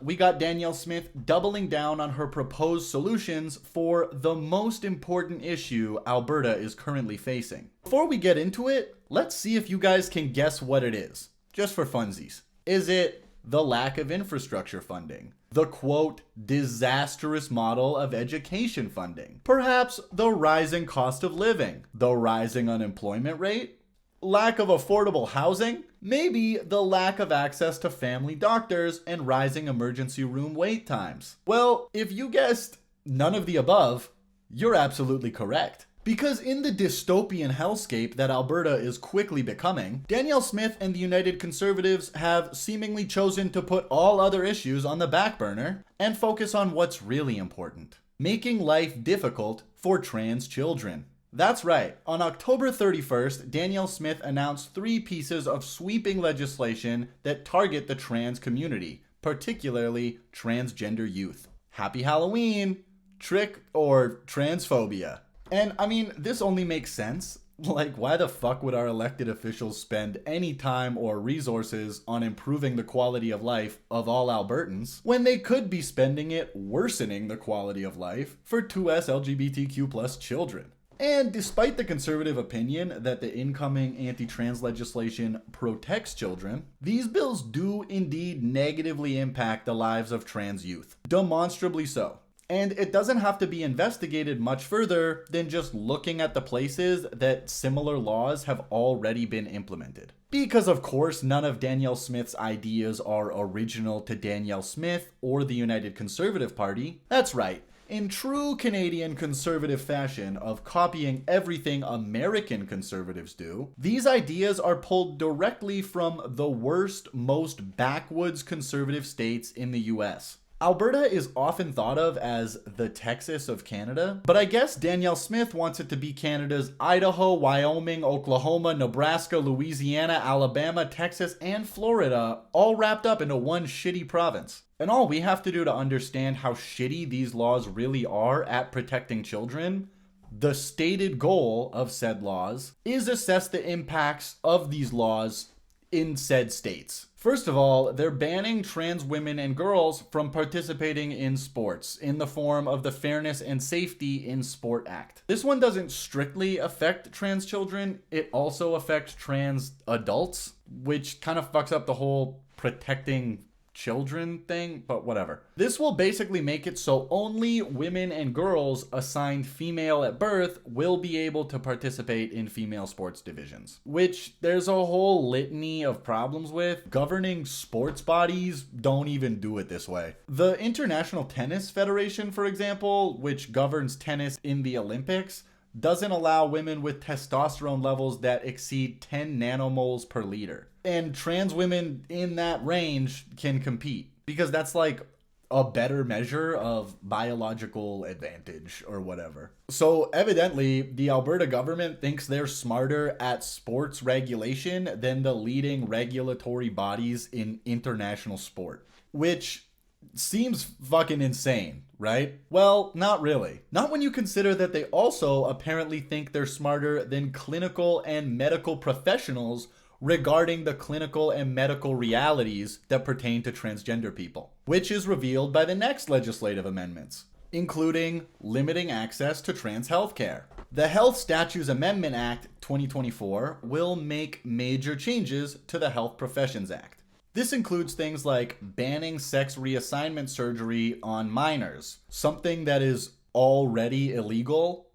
we got Danielle Smith doubling down on her proposed solutions for the most important issue Alberta is currently facing. Before we get into it, let's see if you guys can guess what it is, just for funsies. Is it the lack of infrastructure funding? The quote, disastrous model of education funding? Perhaps the rising cost of living? The rising unemployment rate? Lack of affordable housing? Maybe the lack of access to family doctors and rising emergency room wait times? Well, if you guessed none of the above, you're absolutely correct. Because in the dystopian hellscape that Alberta is quickly becoming, Danielle Smith and the United Conservatives have seemingly chosen to put all other issues on the back burner and focus on what's really important: making life difficult for trans children. That's right. On October 31st, Danielle Smith announced 3 pieces of sweeping legislation that target the trans community, particularly transgender youth. Happy Halloween, trick or transphobia. And I mean, this only makes sense. Like, why the fuck would our elected officials spend any time or resources on improving the quality of life of all Albertans when they could be spending it worsening the quality of life for 2S LGBTQ+ children? And despite the conservative opinion that the incoming anti-trans legislation protects children, these bills do indeed negatively impact the lives of trans youth. Demonstrably so. And it doesn't have to be investigated much further than just looking at the places that similar laws have already been implemented. Because of course, none of Danielle Smith's ideas are original to Danielle Smith or the United Conservative Party. That's right. In true Canadian conservative fashion of copying everything American conservatives do, these ideas are pulled directly from the worst, most backwoods conservative states in the US. Alberta is often thought of as the Texas of Canada, but I guess Danielle Smith wants it to be Canada's Idaho, Wyoming, Oklahoma, Nebraska, Louisiana, Alabama, Texas, and Florida, all wrapped up into one shitty province. And all we have to do to understand how shitty these laws really are at protecting children, the stated goal of said laws, is assess the impacts of these laws in said states. First of all, they're banning trans women and girls from participating in sports in the form of the Fairness and Safety in Sport Act. This one doesn't strictly affect trans children, it also affects trans adults, which kind of fucks up the whole protecting children thing, but whatever. This will basically make it so only women and girls assigned female at birth will be able to participate in female sports divisions, which there's a whole litany of problems with. Governing sports bodies don't even do it this way. The International Tennis Federation, for example, which governs tennis in the Olympics, doesn't allow women with testosterone levels that exceed 10 nanomoles per liter. And trans women in that range can compete because that's like a better measure of biological advantage or whatever. So evidently, the Alberta government thinks they're smarter at sports regulation than the leading regulatory bodies in international sport, which seems fucking insane, right? Well, not really. Not when you consider that they also apparently think they're smarter than clinical and medical professionals regarding the clinical and medical realities that pertain to transgender people, which is revealed by the next legislative amendments, including limiting access to trans healthcare. The Health Statutes Amendment Act 2024 will make major changes to the Health Professions Act. This includes things like banning sex reassignment surgery on minors, something that is already illegal,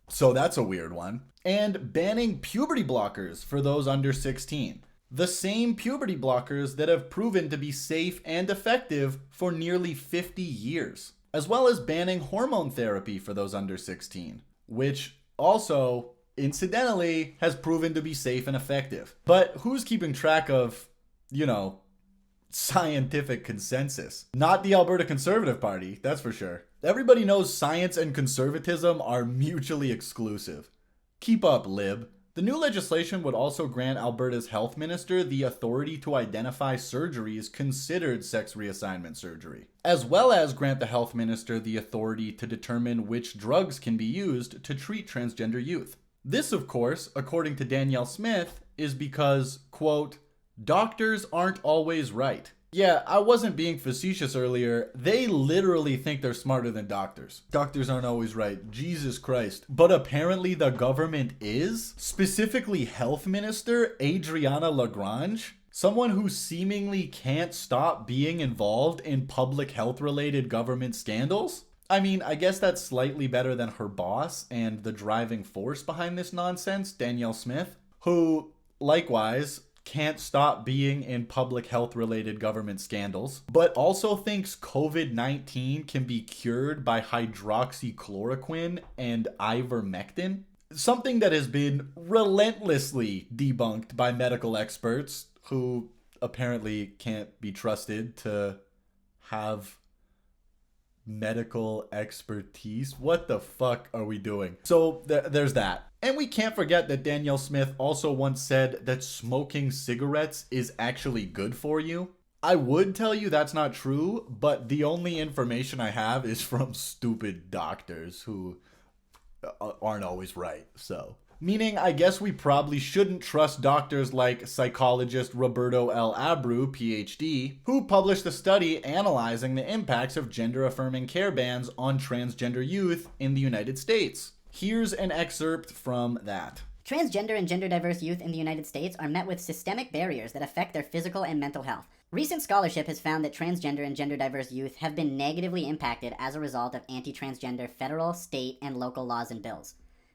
so that's a weird one, and banning puberty blockers for those under 16. The same puberty blockers that have proven to be safe and effective for nearly 50 years, as well as banning hormone therapy for those under 16, which also, incidentally, has proven to be safe and effective. But who's keeping track of, scientific consensus? Not the Alberta Conservative Party, that's for sure. Everybody knows science and conservatism are mutually exclusive. Keep up, lib. The new legislation would also grant Alberta's health minister the authority to identify surgeries considered sex reassignment surgery, as well as grant the health minister the authority to determine which drugs can be used to treat transgender youth. This, of course, according to Danielle Smith, is because, quote, doctors aren't always right. Yeah, I wasn't being facetious earlier. They literally think they're smarter than doctors. Doctors aren't always right. Jesus Christ. But apparently the government is. Specifically Health Minister Adriana Lagrange. Someone who seemingly can't stop being involved in public health related government scandals. I mean, I guess that's slightly better than her boss and the driving force behind this nonsense, Danielle Smith, who, likewise, can't stop being in public health related government scandals, but also thinks COVID-19 can be cured by hydroxychloroquine and ivermectin, something that has been relentlessly debunked by medical experts who apparently can't be trusted to have medical expertise. What the fuck are we doing? So there's that. And we can't forget that Danielle Smith also once said that smoking cigarettes is actually good for you. I would tell you that's not true, but the only information I have is from stupid doctors who aren't always right. So, meaning I guess we probably shouldn't trust doctors like psychologist Roberto L. Abreu, PhD, who published a study analyzing the impacts of gender-affirming care bans on transgender youth in the United States. Here's an excerpt from that. Transgender and gender-diverse youth in the United States are met with systemic barriers that affect their physical and mental health. Recent scholarship has found that transgender and gender-diverse youth have been negatively impacted as a result of anti-transgender federal, state, and local laws and bills.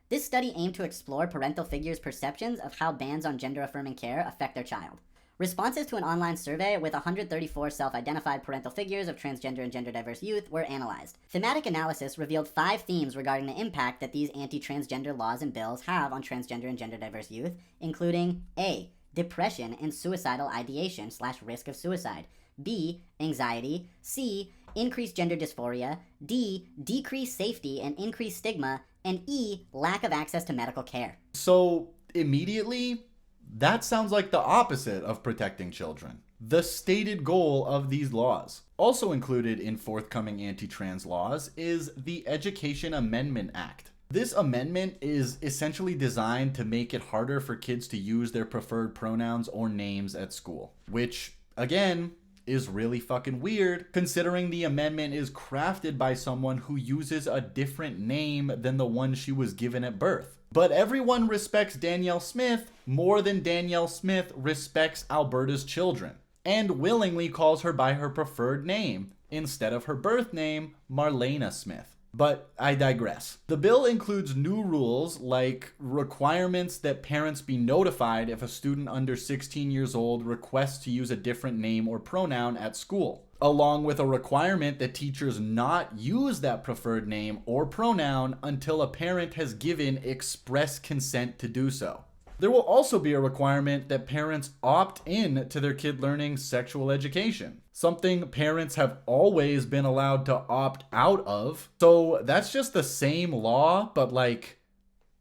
This study aimed to explore parental figures' perceptions of how bans on gender-affirming care affect their child. Responses to an online survey with 134 self-identified parental figures of transgender and gender-diverse youth were analyzed. Thematic analysis revealed 5 themes regarding the impact that these anti-transgender laws and bills have on transgender and gender-diverse youth, including A. Depression and suicidal ideation / risk of suicide. B. Anxiety. C. Increased gender dysphoria. D. Decreased safety and increased stigma. And E. Lack of access to medical care. So, immediately, that sounds like the opposite of protecting children. The stated goal of these laws. Also included in forthcoming anti-trans laws is the Education Amendment Act. This amendment is essentially designed to make it harder for kids to use their preferred pronouns or names at school, which, again, is really fucking weird considering the amendment is crafted by someone who uses a different name than the one she was given at birth. But everyone respects Danielle Smith more than Danielle Smith respects Alberta's children, and willingly calls her by her preferred name instead of her birth name, Marlena Smith. But I digress. The bill includes new rules like requirements that parents be notified if a student under 16 years old requests to use a different name or pronoun at school, along with a requirement that teachers not use that preferred name or pronoun until a parent has given express consent to do so. There will also be a requirement that parents opt in to their kid learning sexual education, something parents have always been allowed to opt out of. So that's just the same law, but like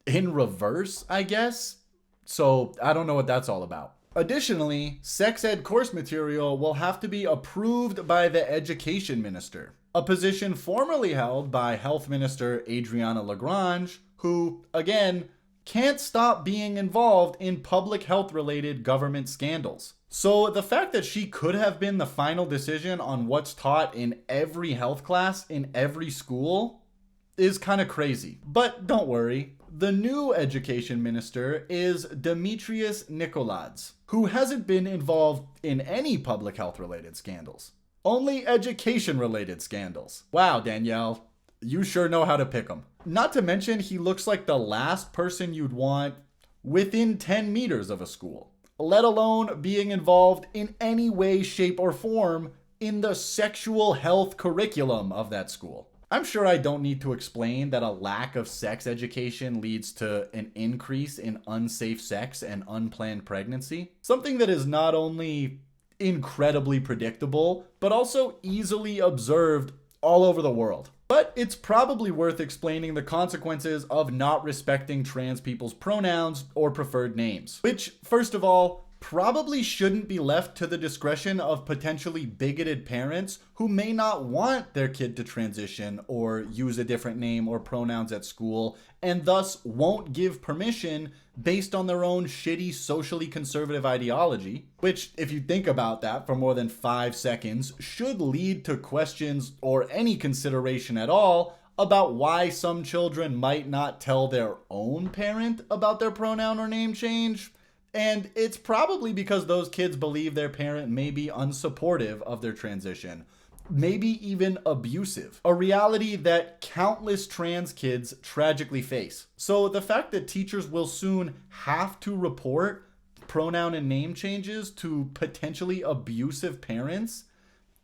in reverse, I guess. So I don't know what that's all about. Additionally, sex ed course material will have to be approved by the education minister, a position formerly held by Health Minister Adriana Lagrange, who, again, can't stop being involved in public health related government scandals. So the fact that she could have been the final decision on what's taught in every health class in every school is kind of crazy. But don't worry, the new education minister is Demetrius Nicolades, who hasn't been involved in any public health related scandals, only education related scandals. Wow, Danielle, you sure know how to pick them. Not to mention, he looks like the last person you'd want within 10 meters of a school, let alone being involved in any way, shape, or form in the sexual health curriculum of that school. I'm sure I don't need to explain that a lack of sex education leads to an increase in unsafe sex and unplanned pregnancy, something that is not only incredibly predictable, but also easily observed all over the world. But it's probably worth explaining the consequences of not respecting trans people's pronouns or preferred names. Which, first of all, probably shouldn't be left to the discretion of potentially bigoted parents who may not want their kid to transition or use a different name or pronouns at school, and thus won't give permission based on their own shitty socially conservative ideology, which, if you think about that for more than 5 seconds, should lead to questions or any consideration at all about why some children might not tell their own parent about their pronoun or name change. And it's probably because those kids believe their parent may be unsupportive of their transition, maybe even abusive, a reality that countless trans kids tragically face. So the fact that teachers will soon have to report pronoun and name changes to potentially abusive parents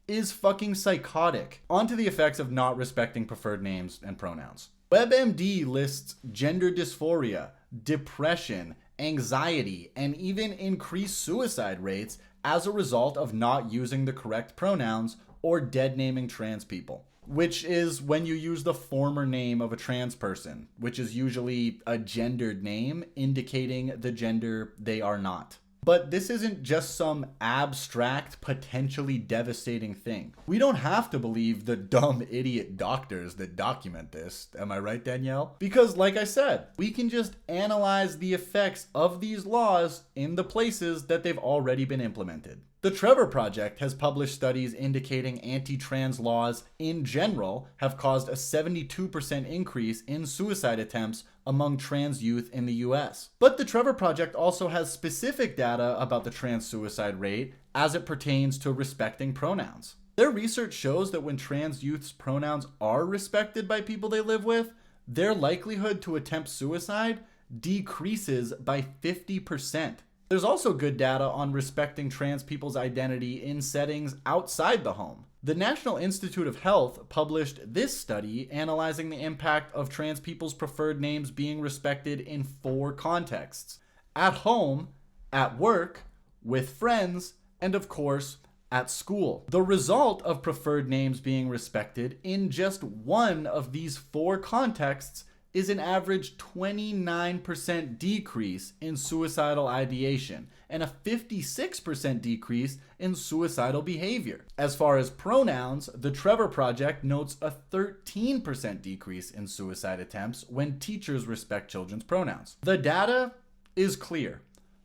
is fucking psychotic. On to the effects of not respecting preferred names and pronouns. WebMD lists gender dysphoria, depression, anxiety, and even increased suicide rates as a result of not using the correct pronouns or dead naming trans people, which is when you use the former name of a trans person, which is usually a gendered name indicating the gender they are not. But this isn't just some abstract, potentially devastating thing. We don't have to believe the dumb idiot doctors that document this. Am I right, Danielle? Because like I said, we can just analyze the effects of these laws in the places that they've already been implemented. The Trevor Project has published studies indicating anti-trans laws in general have caused a 72% increase in suicide attempts among trans youth in the US. But the Trevor Project also has specific data about the trans suicide rate as it pertains to respecting pronouns. Their research shows that when trans youth's pronouns are respected by people they live with, their likelihood to attempt suicide decreases by 50%. There's also good data on respecting trans people's identity in settings outside the home. The National Institute of Health published this study analyzing the impact of trans people's preferred names being respected in 4 contexts: at home, at work, with friends, and of course, at school. The result of preferred names being respected in just one of these 4 contexts is an average 29% decrease in suicidal ideation and a 56% decrease in suicidal behavior. As far as pronouns, the Trevor Project notes a 13% decrease in suicide attempts when teachers respect children's pronouns. The data is clear.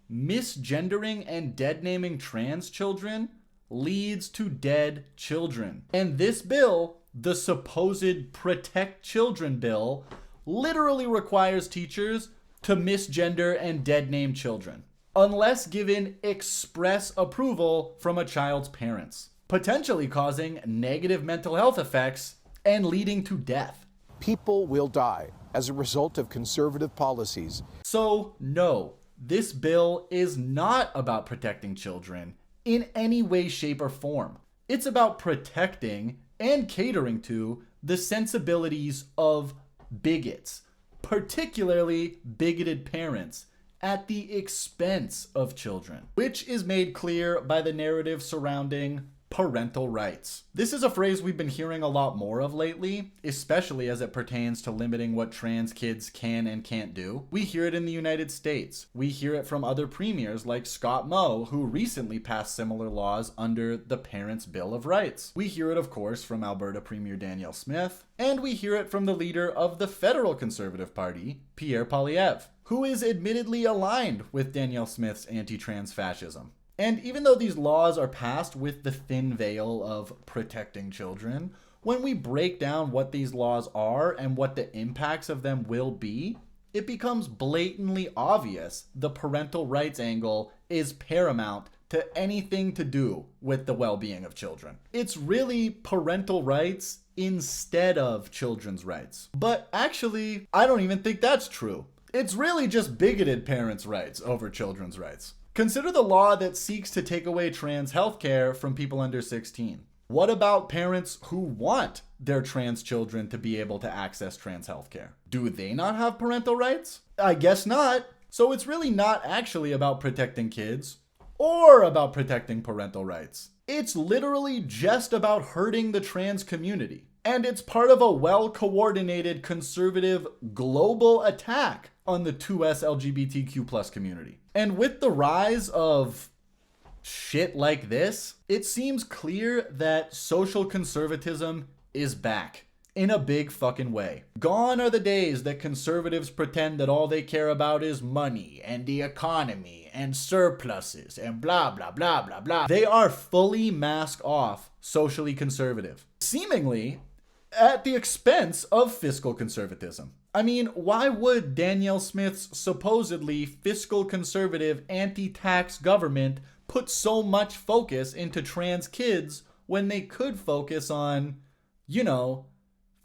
Misgendering and dead naming trans children leads to dead children. And this bill, the supposed Protect Children bill, literally requires teachers to misgender and dead name children, unless given express approval from a child's parents, potentially causing negative mental health effects and leading to death. People will die as a result of conservative policies. So no, this bill is not about protecting children in any way, shape, or form. It's about protecting and catering to the sensibilities of bigots, particularly bigoted parents, at the expense of children, which is made clear by the narrative surrounding parental rights. This is a phrase we've been hearing a lot more of lately, especially as it pertains to limiting what trans kids can and can't do. We hear it in the United States. We hear it from other premiers like Scott Moe, who recently passed similar laws under the Parents' Bill of Rights. We hear it, of course, from Alberta Premier Danielle Smith, and we hear it from the leader of the federal Conservative Party, Pierre Poilievre, who is admittedly aligned with Danielle Smith's anti-trans fascism. And even though these laws are passed with the thin veil of protecting children, when we break down what these laws are and what the impacts of them will be, it becomes blatantly obvious the parental rights angle is paramount to anything to do with the well-being of children. It's really parental rights instead of children's rights. But actually, I don't even think that's true. It's really just bigoted parents' rights over children's rights. Consider the law that seeks to take away trans healthcare from people under 16. What about parents who want their trans children to be able to access trans healthcare? Do they not have parental rights? I guess not. So it's really not actually about protecting kids or about protecting parental rights. It's literally just about hurting the trans community. And it's part of a well-coordinated conservative global attack on the 2S LGBTQ plus community. And with the rise of shit like this, it seems clear that social conservatism is back. In a big fucking way. Gone are the days that conservatives pretend that all they care about is money and the economy and surpluses and blah, blah, blah, blah, blah. They are fully mask off socially conservative, seemingly at the expense of fiscal conservatism. I mean, why would Danielle Smith's supposedly fiscal conservative anti-tax government put so much focus into trans kids when they could focus on,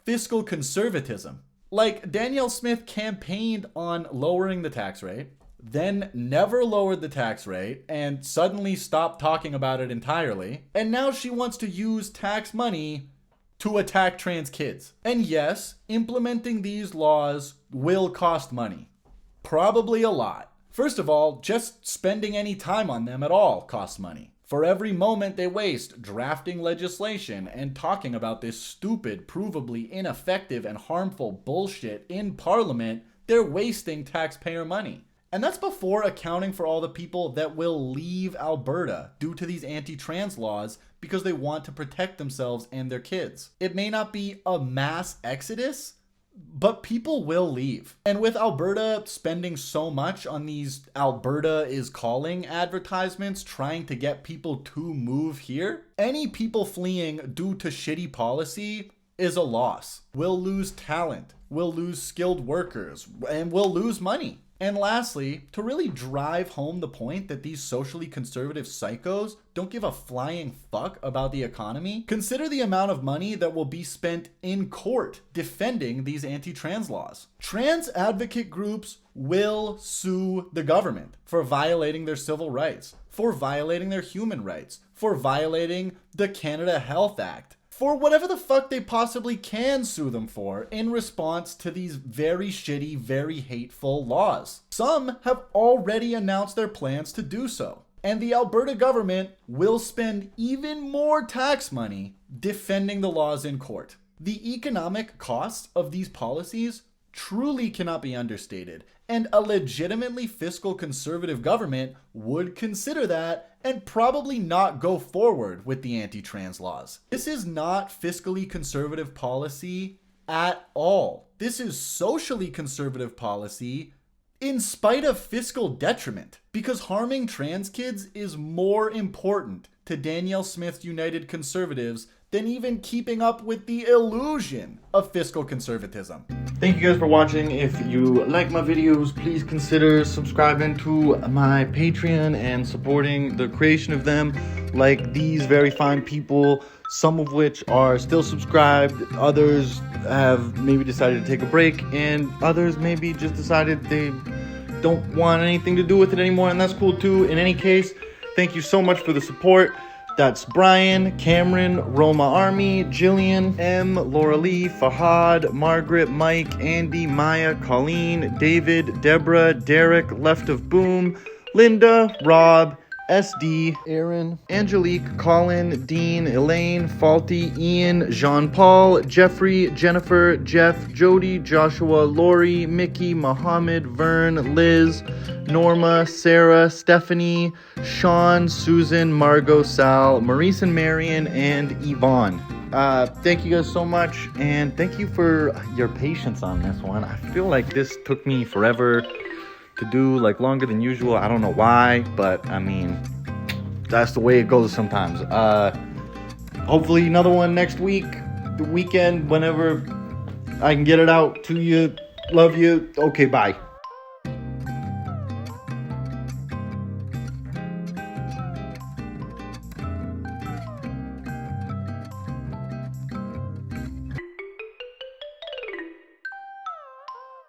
fiscal conservatism? Like, Danielle Smith campaigned on lowering the tax rate, then never lowered the tax rate, and suddenly stopped talking about it entirely. And now she wants to use tax money to attack trans kids. And yes, implementing these laws will cost money. Probably a lot. First of all, just spending any time on them at all costs money. For every moment they waste drafting legislation and talking about this stupid, provably ineffective and harmful bullshit in Parliament, they're wasting taxpayer money. And that's before accounting for all the people that will leave Alberta due to these anti-trans laws because they want to protect themselves and their kids. It may not be a mass exodus, but people will leave. And with Alberta spending so much on these Alberta is calling advertisements trying to get people to move here, any people fleeing due to shitty policy is a loss. We'll lose talent, we'll lose skilled workers, and we'll lose money. And lastly, to really drive home the point that these socially conservative psychos don't give a flying fuck about the economy, consider the amount of money that will be spent in court defending these anti-trans laws. Trans advocate groups will sue the government for violating their civil rights, for violating their human rights, for violating the Canada Health Act, for whatever the fuck they possibly can sue them for in response to these very shitty, very hateful laws. Some have already announced their plans to do so. And the Alberta government will spend even more tax money defending the laws in court. The economic costs of these policies truly cannot be understated, and a legitimately fiscal conservative government would consider that and probably not go forward with the anti-trans laws. This is not fiscally conservative policy at all. This is socially conservative policy in spite of fiscal detriment, because harming trans kids is more important to Danielle Smith's United Conservatives than even keeping up with the illusion of fiscal conservatism. Thank you guys for watching. If you like my videos, please consider subscribing to my Patreon and supporting the creation of them, like these very fine people, some of which are still subscribed, others have maybe decided to take a break, and others maybe just decided they don't want anything to do with it anymore, and that's cool too. In any case, thank you so much for the support. That's Brian, Cameron, Roma Army, Jillian, M, Laura Lee, Fahad, Margaret, Mike, Andy, Maya, Colleen, David, Deborah, Derek, Left of Boom, Linda, Rob, SD, Aaron, Angelique, Colin, Dean, Elaine, Faulty, Ian, Jean-Paul, Jeffrey, Jennifer, Jeff, Jody, Joshua, Lori, Mickey, Mohammed, Vern, Liz, Norma, Sarah, Stephanie, Sean, Susan, Margot, Sal, Maurice and Marion, and Yvonne. Thank you guys so much, and thank you for your patience on this one. I feel like this took me forever to do, like longer than usual. I don't know why, but I mean, that's the way it goes sometimes. Hopefully another one next week, the weekend, whenever I can get it out to you. Love you. Okay, bye.